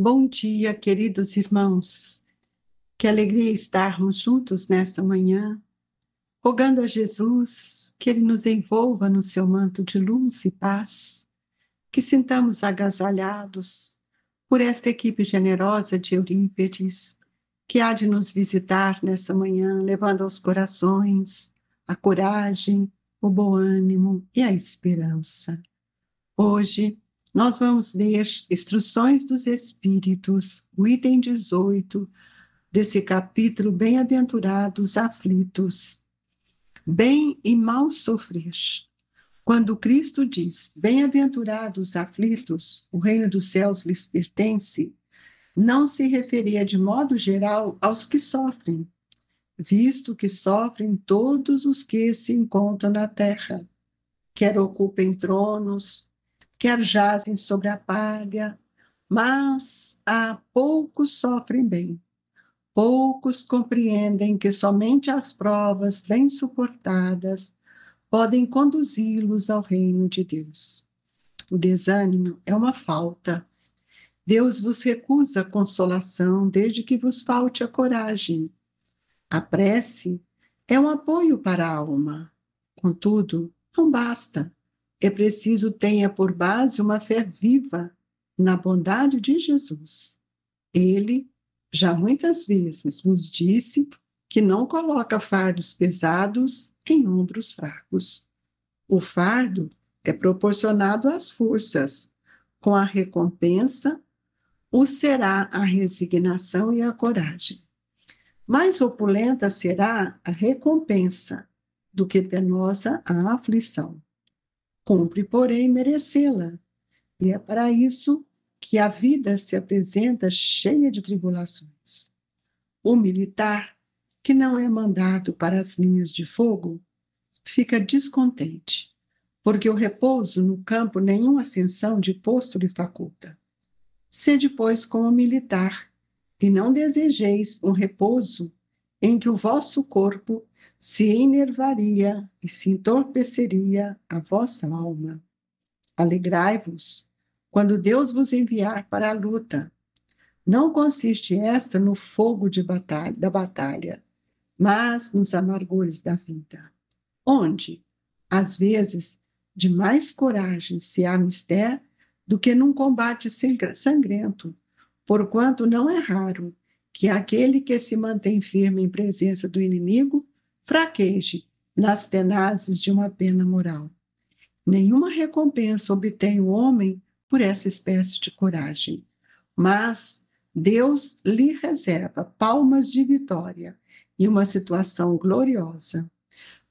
Bom dia, queridos irmãos. Que alegria estarmos juntos nesta manhã, rogando a Jesus que Ele nos envolva no seu manto de luz e paz, que sintamos agasalhados por esta equipe generosa de Eurípides, que há de nos visitar nessa manhã, levando aos corações a coragem, o bom ânimo e a esperança. Hoje, nós vamos ler Instruções dos Espíritos, o item 18 desse capítulo, Bem-aventurados aflitos. Bem e mal sofrer. Quando Cristo diz, Bem-aventurados aflitos, o reino dos céus lhes pertence, não se referia de modo geral aos que sofrem, visto que sofrem todos os que se encontram na terra, quer ocupem tronos, quer jazem sobre a palha, mas há poucos sofrem bem. Poucos compreendem que somente as provas bem suportadas podem conduzi-los ao reino de Deus. O desânimo é uma falta. Deus vos recusa consolação desde que vos falte a coragem. A prece é um apoio para a alma. Contudo, não basta. É preciso tenha por base uma fé viva na bondade de Jesus. Ele já muitas vezes vos disse que não coloca fardos pesados em ombros fracos. O fardo é proporcionado às forças, com a recompensa o será a resignação e a coragem. Mais opulenta será a recompensa do que penosa a aflição. Cumpre, porém, merecê-la, e é para isso que a vida se apresenta cheia de tribulações. O militar, que não é mandado para as linhas de fogo, fica descontente, porque o repouso no campo nenhuma ascensão de posto lhe faculta. Sede, pois, como militar, e não desejeis um repouso em que o vosso corpo se enervaria e se entorpeceria a vossa alma. Alegrai-vos quando Deus vos enviar para a luta. Não consiste esta no fogo da batalha, mas nos amargores da vida, onde, às vezes, de mais coragem se há mister do que num combate sangrento, porquanto não é raro que aquele que se mantém firme em presença do inimigo fraqueje nas tenazes de uma pena moral. Nenhuma recompensa obtém o homem por essa espécie de coragem, mas Deus lhe reserva palmas de vitória e uma situação gloriosa.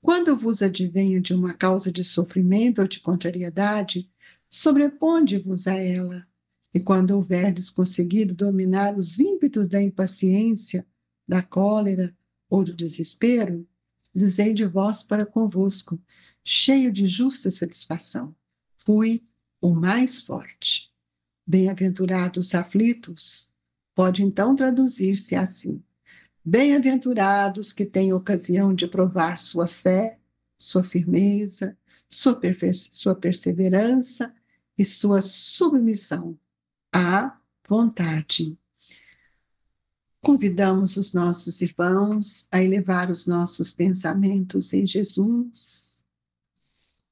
Quando vos advenho de uma causa de sofrimento ou de contrariedade, sobreponde-vos a ela, e quando houverdes conseguido dominar os ímpetos da impaciência, da cólera ou do desespero, dizei de vós para convosco, cheio de justa satisfação, fui o mais forte. Bem-aventurados aflitos, pode então traduzir-se assim: bem-aventurados que têm ocasião de provar sua fé, sua firmeza, sua perseverança e sua submissão à vontade. Convidamos os nossos irmãos a elevar os nossos pensamentos em Jesus,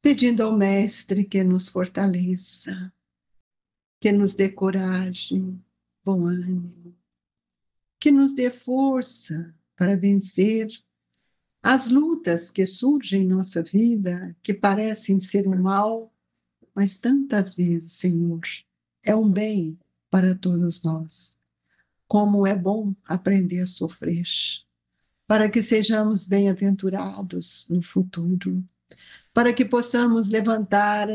pedindo ao Mestre que nos fortaleça, que nos dê coragem, bom ânimo, que nos dê força para vencer as lutas que surgem em nossa vida, que parecem ser um mal, mas tantas vezes, Senhor, é um bem para todos nós. Como é bom aprender a sofrer, para que sejamos bem-aventurados no futuro, para que possamos levantar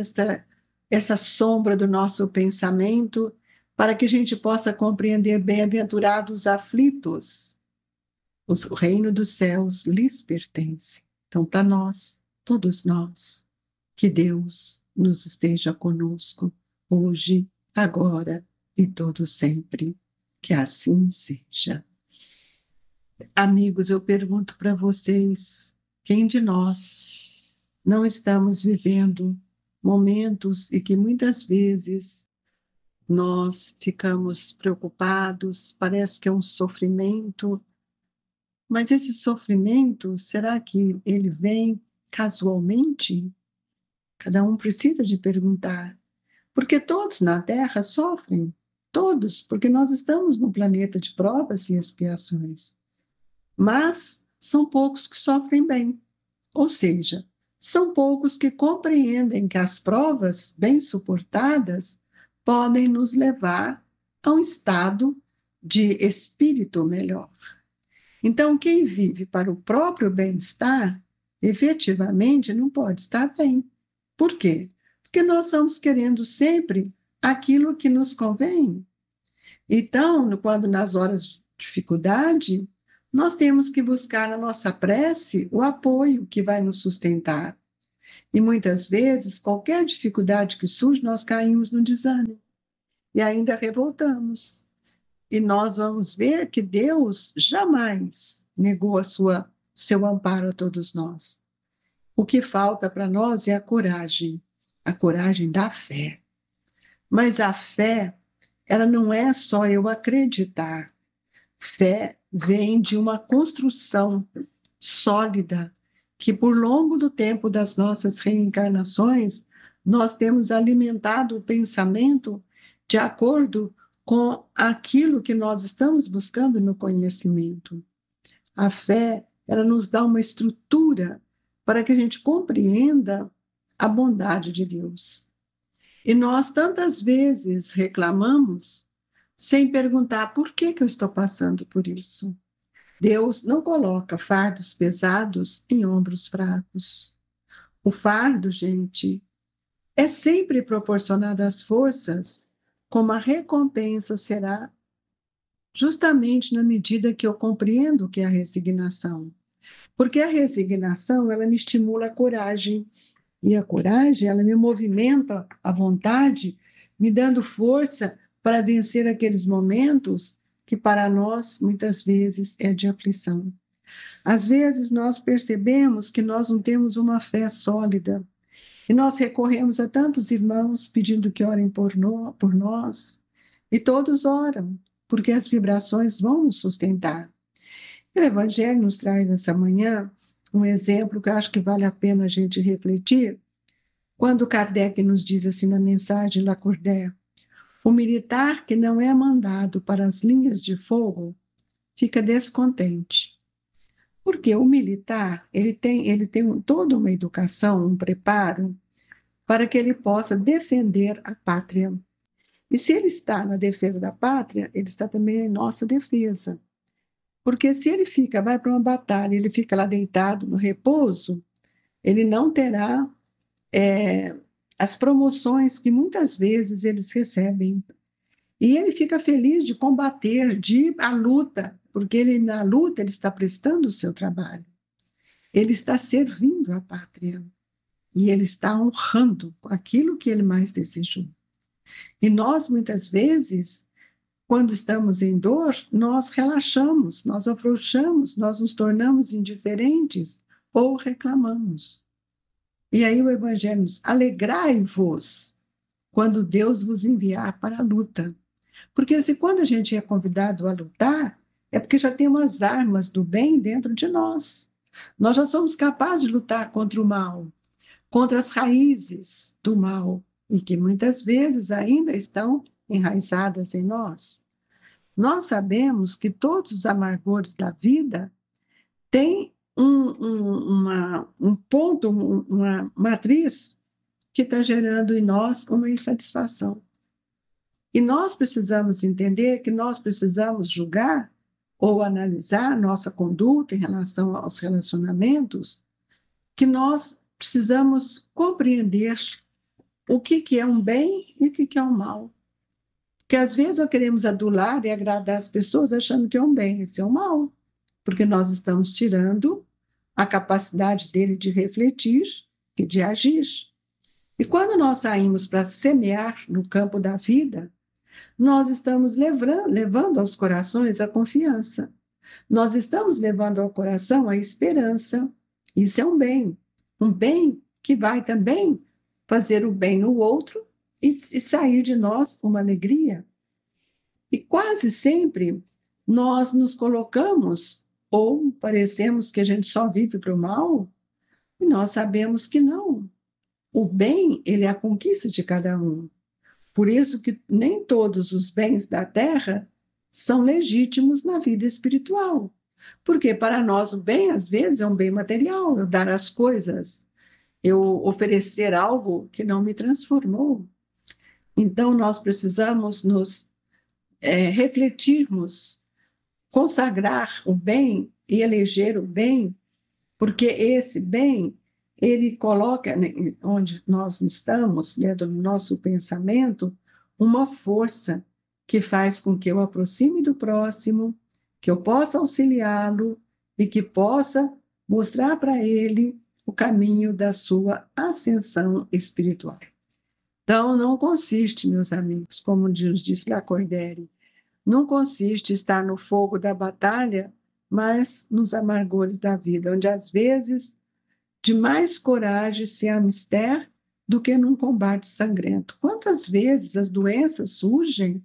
essa sombra do nosso pensamento, para que a gente possa compreender bem-aventurados aflitos. O reino dos céus lhes pertence. Então, para nós, todos nós, que Deus nos esteja conosco, hoje, agora e todo sempre. Que assim seja. Amigos, eu pergunto para vocês, quem de nós não estamos vivendo momentos e que muitas vezes nós ficamos preocupados, parece que é um sofrimento, mas esse sofrimento, será que ele vem casualmente? Cada um precisa de perguntar, porque todos na Terra sofrem, todos, porque nós estamos num planeta de provas e expiações, mas são poucos que sofrem bem, ou seja, são poucos que compreendem que as provas bem suportadas podem nos levar a um estado de espírito melhor. Então, quem vive para o próprio bem-estar, efetivamente não pode estar bem. Por quê? Porque nós estamos querendo sempre aquilo que nos convém. Então, quando nas horas de dificuldade, nós temos que buscar na nossa prece o apoio que vai nos sustentar. E muitas vezes, qualquer dificuldade que surge, nós caímos no desânimo e ainda revoltamos. E nós vamos ver que Deus jamais negou seu amparo a todos nós. O que falta para nós é a coragem da fé. Mas a fé, ela não é só eu acreditar. Fé vem de uma construção sólida, que por longo do tempo das nossas reencarnações, nós temos alimentado o pensamento de acordo com aquilo que nós estamos buscando no conhecimento. A fé, ela nos dá uma estrutura para que a gente compreenda a bondade de Deus. E nós tantas vezes reclamamos sem perguntar por que eu estou passando por isso. Deus não coloca fardos pesados em ombros fracos. O fardo, gente, é sempre proporcionado às forças, como a recompensa será justamente na medida que eu compreendo o que é a resignação. Porque a resignação, ela me estimula a coragem, e a coragem, ela me movimenta a vontade, me dando força para vencer aqueles momentos que para nós, muitas vezes, é de aflição. Às vezes, nós percebemos que nós não temos uma fé sólida, e nós recorremos a tantos irmãos pedindo que orem por nós, e todos oram, porque as vibrações vão nos sustentar. E o Evangelho nos traz nessa manhã um exemplo que eu acho que vale a pena a gente refletir, quando Kardec nos diz assim na mensagem Lacordaire: o militar que não é mandado para as linhas de fogo fica descontente. Porque o militar, ele tem toda uma educação, um preparo, para que ele possa defender a pátria. E se ele está na defesa da pátria, ele está também em nossa defesa. Porque se ele vai para uma batalha, ele fica lá deitado no repouso, ele não terá as promoções que muitas vezes eles recebem. E ele fica feliz de combater, de ir à luta, porque ele, na luta, ele está prestando o seu trabalho. Ele está servindo a pátria. E ele está honrando aquilo que ele mais desejou. E nós, muitas vezes, quando estamos em dor, nós relaxamos, nós afrouxamos, nós nos tornamos indiferentes ou reclamamos. E aí o Evangelho diz: alegrai-vos quando Deus vos enviar para a luta. Porque se quando a gente é convidado a lutar, é porque já tem umas armas do bem dentro de nós. Nós já somos capazes de lutar contra o mal, contra as raízes do mal, e que muitas vezes ainda estão enraizadas em nós. Nós sabemos que todos os amargores da vida têm um ponto, uma matriz que está gerando em nós uma insatisfação. E nós precisamos entender que nós precisamos julgar ou analisar nossa conduta em relação aos relacionamentos, que nós precisamos compreender o que é um bem e o que é um mal. Porque às vezes nós queremos adular e agradar as pessoas achando que é um bem, isso é um mal, porque nós estamos tirando a capacidade dele de refletir e de agir. E quando nós saímos para semear no campo da vida, nós estamos levando aos corações a confiança. Nós estamos levando ao coração a esperança. Isso é um bem que vai também fazer o bem no outro e sair de nós uma alegria. E quase sempre nós nos colocamos, ou parecemos que a gente só vive para o mal, e nós sabemos que não. O bem, ele é a conquista de cada um. Por isso que nem todos os bens da terra são legítimos na vida espiritual. Porque para nós o bem, às vezes, é um bem material, eu dar as coisas, eu oferecer algo que não me transformou. Então, nós precisamos nos refletirmos, consagrar o bem e eleger o bem, porque esse bem, ele coloca, né, onde nós estamos, dentro do nosso pensamento, uma força que faz com que eu aproxime do próximo, que eu possa auxiliá-lo e que possa mostrar para ele o caminho da sua ascensão espiritual. Então, não consiste, meus amigos, como nos diz Lacordaire, não consiste estar no fogo da batalha, mas nos amargores da vida, onde às vezes de mais coragem se há mister do que num combate sangrento. Quantas vezes as doenças surgem,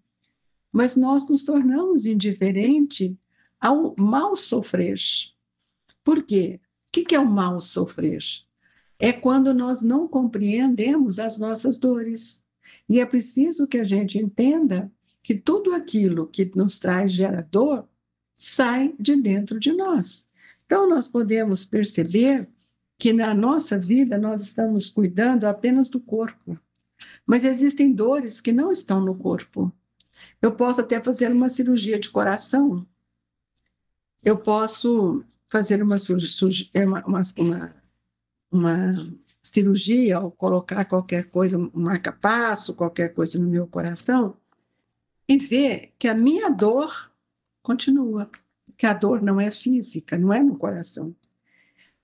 mas nós nos tornamos indiferentes ao mal sofrer. Por quê? O que é o mal sofrer? É quando nós não compreendemos as nossas dores. E é preciso que a gente entenda que tudo aquilo que nos traz gera dor sai de dentro de nós. Então, nós podemos perceber que na nossa vida nós estamos cuidando apenas do corpo, mas existem dores que não estão no corpo. Eu posso até fazer uma cirurgia de coração, eu posso fazer uma cirurgia ou colocar qualquer coisa, um marca-passo, qualquer coisa no meu coração, e ver que a minha dor continua, que a dor não é física, não é no coração.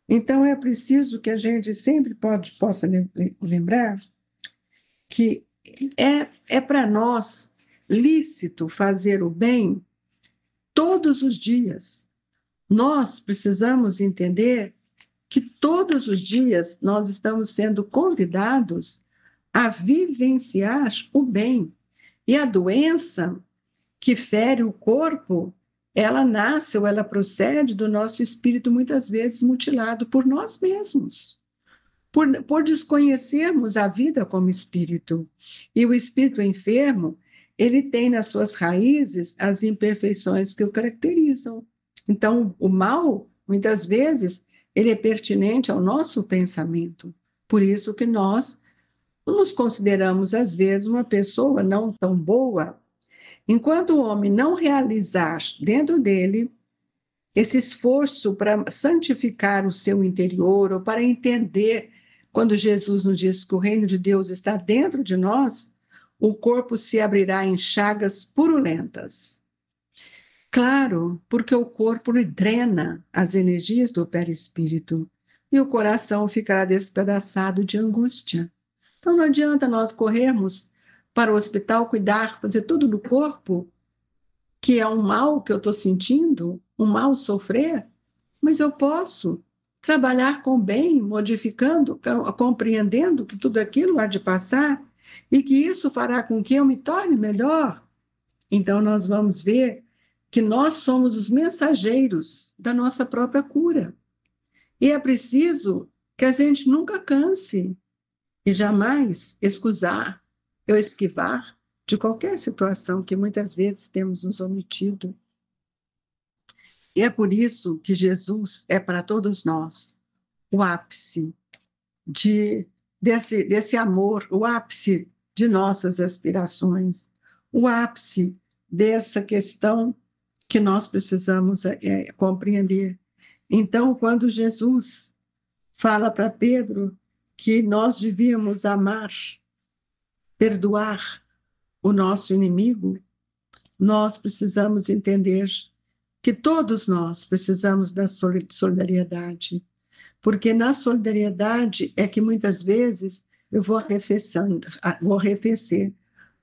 Então, é preciso que a gente sempre possa lembrar que é para nós lícito fazer o bem todos os dias. Nós precisamos entender que todos os dias nós estamos sendo convidados a vivenciar o bem. E a doença que fere o corpo, ela nasce ou ela procede do nosso espírito muitas vezes mutilado por nós mesmos, por desconhecermos a vida como espírito. E o espírito enfermo, ele tem nas suas raízes as imperfeições que o caracterizam. Então, o mal, muitas vezes, ele é pertinente ao nosso pensamento. Por isso que nós nos consideramos, às vezes, uma pessoa não tão boa. Enquanto o homem não realizar dentro dele esse esforço para santificar o seu interior, ou para entender, quando Jesus nos diz que o reino de Deus está dentro de nós, o corpo se abrirá em chagas purulentas. Claro, porque o corpo drena as energias do perispírito e o coração ficará despedaçado de angústia. Então não adianta nós corrermos para o hospital cuidar, fazer tudo no corpo, que é um mal que eu estou sentindo, um mal sofrer, mas eu posso trabalhar com bem, modificando, compreendendo que tudo aquilo há de passar e que isso fará com que eu me torne melhor. Então nós vamos ver que nós somos os mensageiros da nossa própria cura. E é preciso que a gente nunca canse e jamais esquivar de qualquer situação que muitas vezes temos nos omitido. E é por isso que Jesus é para todos nós o ápice desse amor, o ápice de nossas aspirações, o ápice dessa questão que nós precisamos compreender. Então, quando Jesus fala para Pedro que nós devíamos amar, perdoar o nosso inimigo, nós precisamos entender que todos nós precisamos da solidariedade, porque na solidariedade é que muitas vezes eu vou arrefecer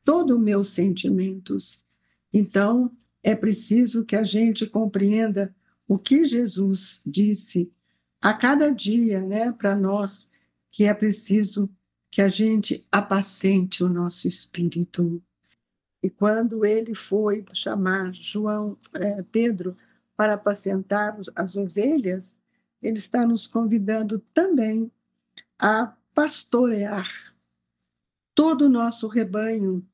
todos os meus sentimentos. Então, é preciso que a gente compreenda o que Jesus disse a cada dia, né, para nós, que é preciso que a gente apacente o nosso espírito. E quando ele foi chamar Pedro para apacentar as ovelhas, ele está nos convidando também a pastorear todo o nosso rebanho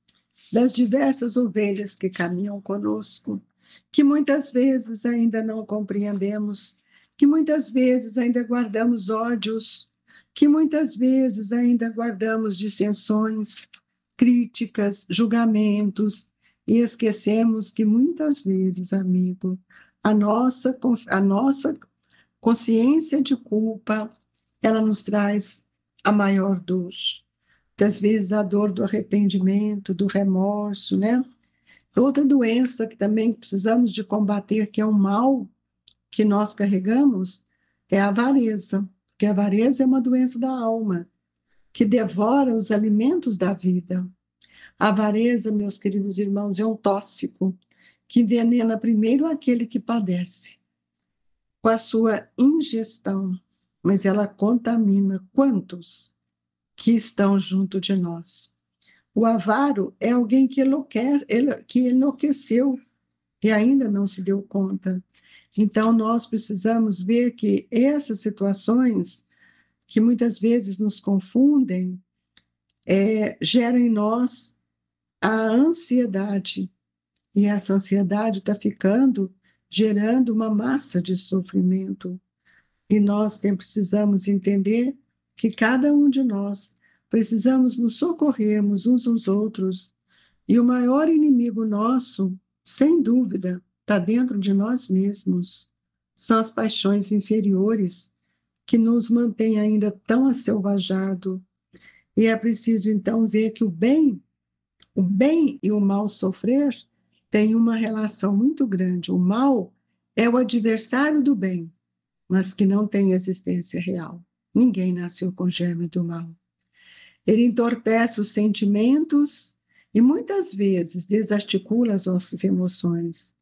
das diversas ovelhas que caminham conosco, que muitas vezes ainda não compreendemos, que muitas vezes ainda guardamos ódios, que muitas vezes ainda guardamos dissensões, críticas, julgamentos, e esquecemos que muitas vezes, amigo, a nossa consciência de culpa, ela nos traz a maior dor. Muitas vezes a dor do arrependimento, do remorso, né? Outra doença que também precisamos de combater, que é o mal que nós carregamos, é a avareza, porque a avareza é uma doença da alma, que devora os alimentos da vida. A avareza, meus queridos irmãos, é um tóxico que envenena primeiro aquele que padece, com a sua ingestão, mas ela contamina quantos que estão junto de nós. O avaro é alguém que enlouqueceu e ainda não se deu conta. Então, nós precisamos ver que essas situações, que muitas vezes nos confundem, geram em nós a ansiedade. E essa ansiedade está gerando uma massa de sofrimento. E nós precisamos entender que cada um de nós precisamos nos socorrermos uns aos outros. E o maior inimigo nosso, sem dúvida, está dentro de nós mesmos. São as paixões inferiores que nos mantêm ainda tão aselvajados. E é preciso, então, ver que o bem e o mal sofrer têm uma relação muito grande. O mal é o adversário do bem, mas que não tem existência real. Ninguém nasceu com germe do mal. Ele entorpece os sentimentos e muitas vezes desarticula as nossas emoções,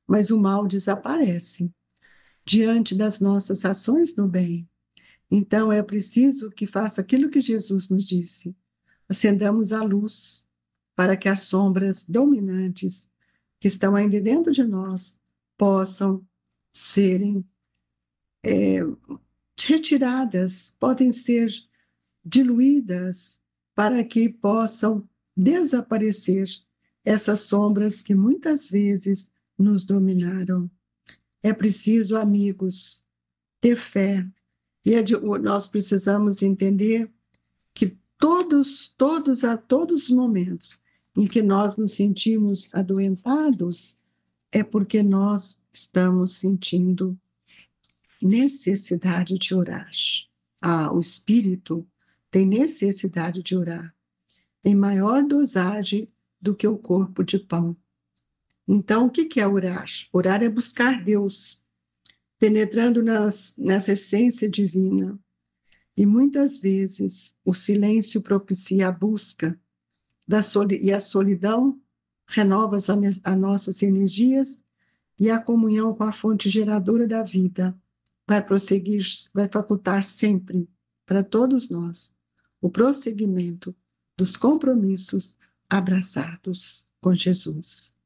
mas o mal desaparece diante das nossas ações no bem. Então é preciso que faça aquilo que Jesus nos disse: acendamos a luz para que as sombras dominantes que estão ainda dentro de nós possam serem retiradas, podem ser diluídas para que possam desaparecer essas sombras que muitas vezes nos dominaram. É preciso, amigos, ter fé. E nós precisamos entender que a todos os momentos em que nós nos sentimos adoentados, é porque nós estamos sentindo necessidade de orar. O espírito tem necessidade de orar, em maior dosagem do que o corpo de pão. Então, o que é orar? Orar é buscar Deus, penetrando nessa essência divina. E muitas vezes o silêncio propicia a busca, e a solidão renova as nossas energias, e a comunhão com a fonte geradora da vida vai prosseguir, vai facultar sempre para todos nós o prosseguimento dos compromissos abraçados com Jesus.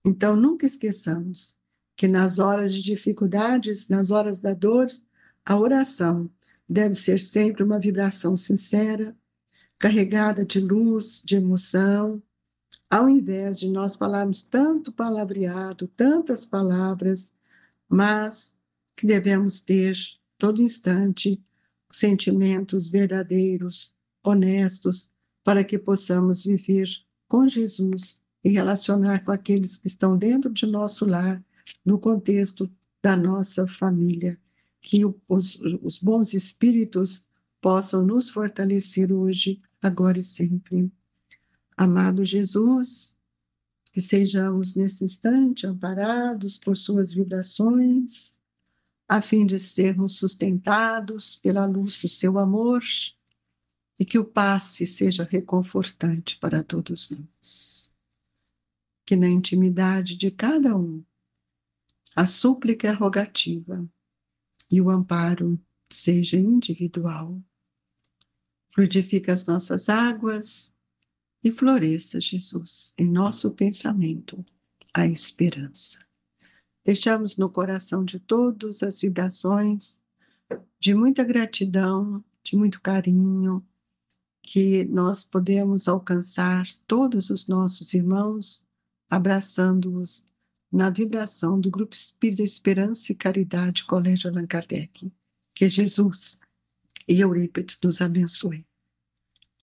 Então, nunca esqueçamos que nas horas de dificuldades, nas horas da dor, a oração deve ser sempre uma vibração sincera, carregada de luz, de emoção, ao invés de nós falarmos tanto palavreado, tantas palavras, mas que devemos ter, todo instante, sentimentos verdadeiros, honestos, para que possamos viver com Jesus e relacionar com aqueles que estão dentro de nosso lar, no contexto da nossa família. Que os bons espíritos possam nos fortalecer hoje, agora e sempre. Amado Jesus, que sejamos nesse instante amparados por suas vibrações, a fim de sermos sustentados pela luz do seu amor, e que o passe seja reconfortante para todos nós. Que na intimidade de cada um, a súplica é rogativa e o amparo seja individual. Fluidifica as nossas águas e floresça, Jesus, em nosso pensamento, a esperança. Deixamos no coração de todos as vibrações de muita gratidão, de muito carinho, que nós podemos alcançar todos os nossos irmãos, abraçando-os na vibração do Grupo Espírita Esperança e Caridade Colégio Allan Kardec. Que Jesus e Eurípides nos abençoe.